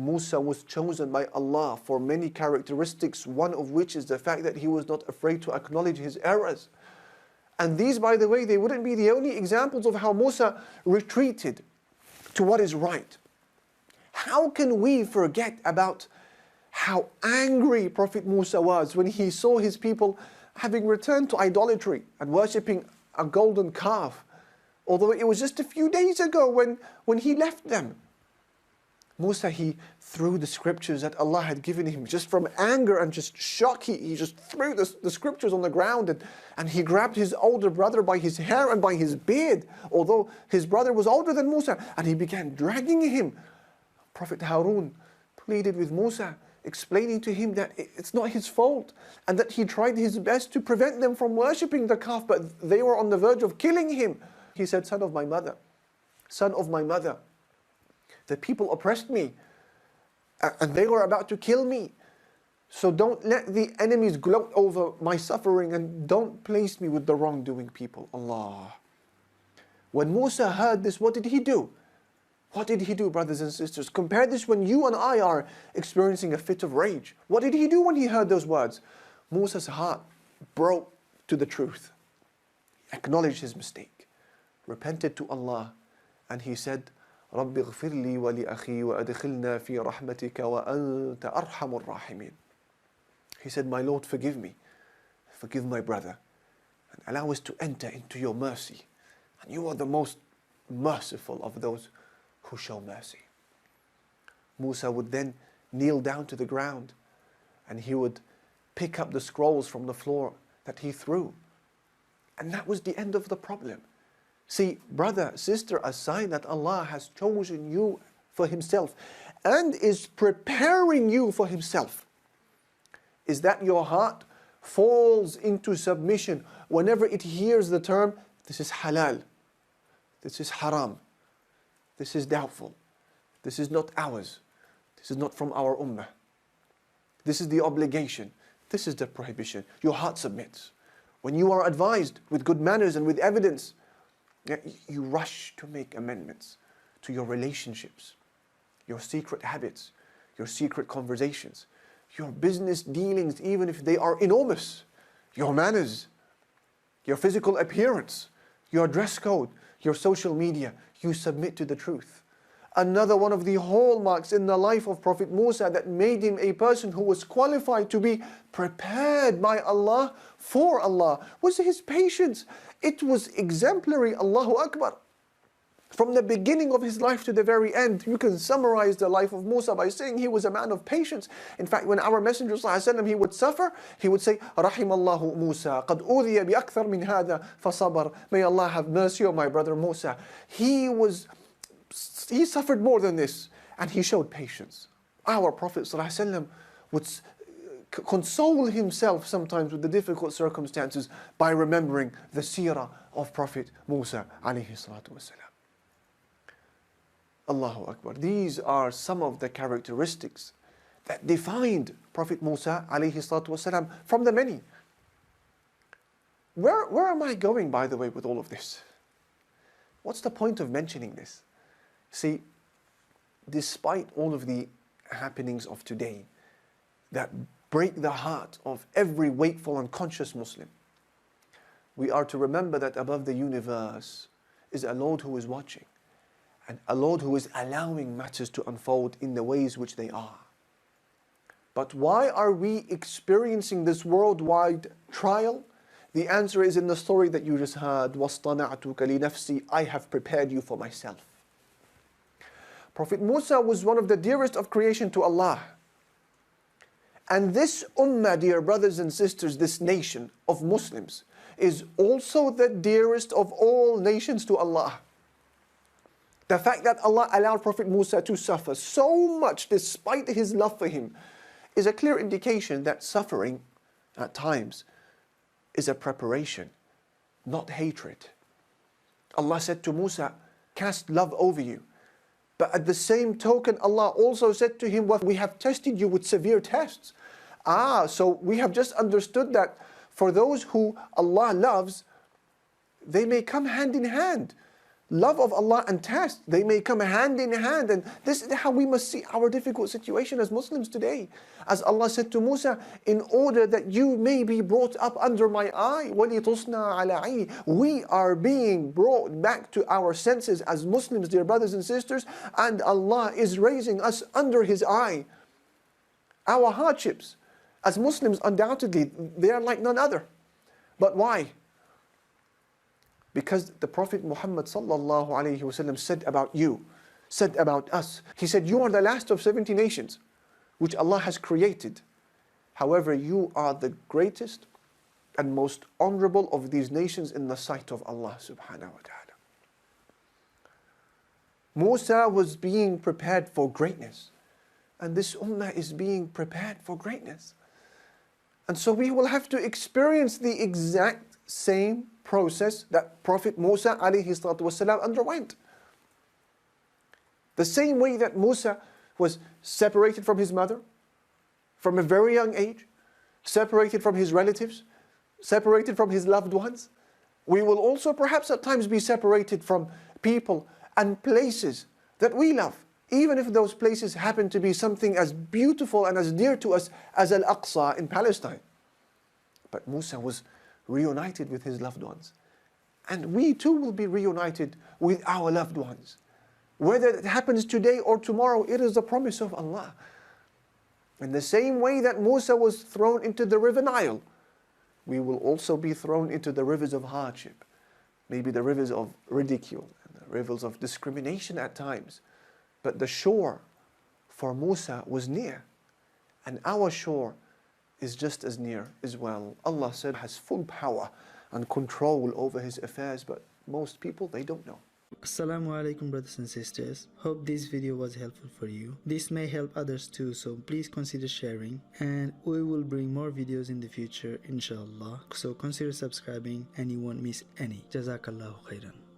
Musa was chosen by Allah for many characteristics, one of which is the fact that he was not afraid to acknowledge his errors. And these, by the way, they wouldn't be the only examples of how Musa retreated to what is right. How can we forget about how angry Prophet Musa was when he saw his people having returned to idolatry and worshipping a golden calf, although it was just a few days ago when he left them. Musa, he threw the scriptures that Allah had given him just from anger and just shock. He just threw the scriptures on the ground, and he grabbed his older brother by his hair and by his beard, although his brother was older than Musa, and he began dragging him. Prophet Harun pleaded with Musa, explaining to him that it's not his fault and that he tried his best to prevent them from worshipping the calf, but they were on the verge of killing him. He said, son of my mother, the people oppressed me and they were about to kill me. So don't let the enemies gloat over my suffering, and don't place me with the wrongdoing people. Allah. When Musa heard this, what did he do? What did he do, brothers and sisters? Compare this when you and I are experiencing a fit of rage. What did he do when he heard those words? Musa's heart broke to the truth, acknowledged his mistake, repented to Allah, and he said, رَبِّ اغْفِرْ لِي وَلِأَخِي وَأَدْخِلْنَا فِي رَحْمَتِكَ وَأَنْتَ أَرْحَمُ الرَّاحِمِينَ. He said, my Lord, forgive me, forgive my brother, and allow us to enter into your mercy. And you are the most merciful of those who show mercy. Musa would then kneel down to the ground and he would pick up the scrolls from the floor that he threw. And that was the end of the problem. See, brother, sister, a sign that Allah has chosen you for Himself and is preparing you for Himself is that your heart falls into submission whenever it hears the term, this is halal, this is haram, this is doubtful, this is not ours, this is not from our ummah, this is the obligation, this is the prohibition. Your heart submits. When you are advised with good manners and with evidence, you rush to make amendments to your relationships, your secret habits, your secret conversations, your business dealings, even if they are enormous, your manners, your physical appearance, your dress code, your social media, you submit to the truth. Another one of the hallmarks in the life of Prophet Musa that made him a person who was qualified to be prepared by Allah for Allah was his patience. It was exemplary, Allahu Akbar. From the beginning of his life to the very end, you can summarize the life of Musa by saying he was a man of patience. In fact, when our Messenger ﷺ, he would suffer, he would say, رَحِمَ اللَّهُ مُوسَى قَدْ أُوذِيَ بِأَكْثَرْ مِنْ هَذَا فَصَبَرْ. May Allah have mercy on my brother Musa. He suffered more than this, and he showed patience. Our Prophet ﷺ would console himself sometimes with the difficult circumstances by remembering the seerah of Prophet Musa alayhi salatu wasalam. Allahu Akbar. These are some of the characteristics that defined Prophet Musa alayhi salatu wasalam from the many. Where am I going, by the way, with all of this? What's the point of mentioning this? See, despite all of the happenings of today that break the heart of every wakeful and conscious Muslim, we are to remember that above the universe is a Lord who is watching, and a Lord who is allowing matters to unfold in the ways which they are. But why are we experiencing this worldwide trial? The answer is in the story that you just heard, وَاصْطَنَعْتُكَ لِنَفْسِي, I have prepared you for myself. Prophet Musa was one of the dearest of creation to Allah. And this ummah, dear brothers and sisters, this nation of Muslims, is also the dearest of all nations to Allah. The fact that Allah allowed Prophet Musa to suffer so much despite his love for him is a clear indication that suffering at times is a preparation, not hatred. Allah said to Musa, cast love over you. But at the same token, Allah also said to him, well, we have tested you with severe tests. So we have just understood that for those who Allah loves, they may come hand in hand. love of Allah and test, they may come hand in hand. And this is how we must see our difficult situation as Muslims today. As Allah said to Musa, in order that you may be brought up under my eye, وَلِتُصْنَى عَلَى عَيْنِي. We are being brought back to our senses as Muslims, dear brothers and sisters, and Allah is raising us under His eye. Our hardships as Muslims, undoubtedly, they are like none other. But why? Because the Prophet Muhammad sallallahu alayhi wasallam said about you, said about us. He said, you are the last of 70 nations which Allah has created. However, you are the greatest and most honourable of these nations in the sight of Allah subhanahu wa ta'ala. Musa was being prepared for greatness. And this ummah is being prepared for greatness. And so we will have to experience the exact same process that Prophet Musa alayhi salatu wasalam underwent. The same way that Musa was separated from his mother from a very young age, separated from his relatives, separated from his loved ones, we will also perhaps at times be separated from people and places that we love, even if those places happen to be something as beautiful and as dear to us as Al-Aqsa in Palestine. But Musa was reunited with his loved ones. And we too will be reunited with our loved ones. Whether it happens today or tomorrow, it is the promise of Allah. In the same way that Musa was thrown into the river Nile, we will also be thrown into the rivers of hardship, maybe the rivers of ridicule, and the rivers of discrimination at times. But the shore for Musa was near, and our shore is just as near as well. Allah said has full power and control over His affairs, but most people, they don't know. Assalamu alaikum, brothers and sisters. Hope this video was helpful for you. This may help others too, so please consider sharing, and we will bring more videos in the future inshallah. So consider subscribing and you won't miss any. Jazakallahu khairan.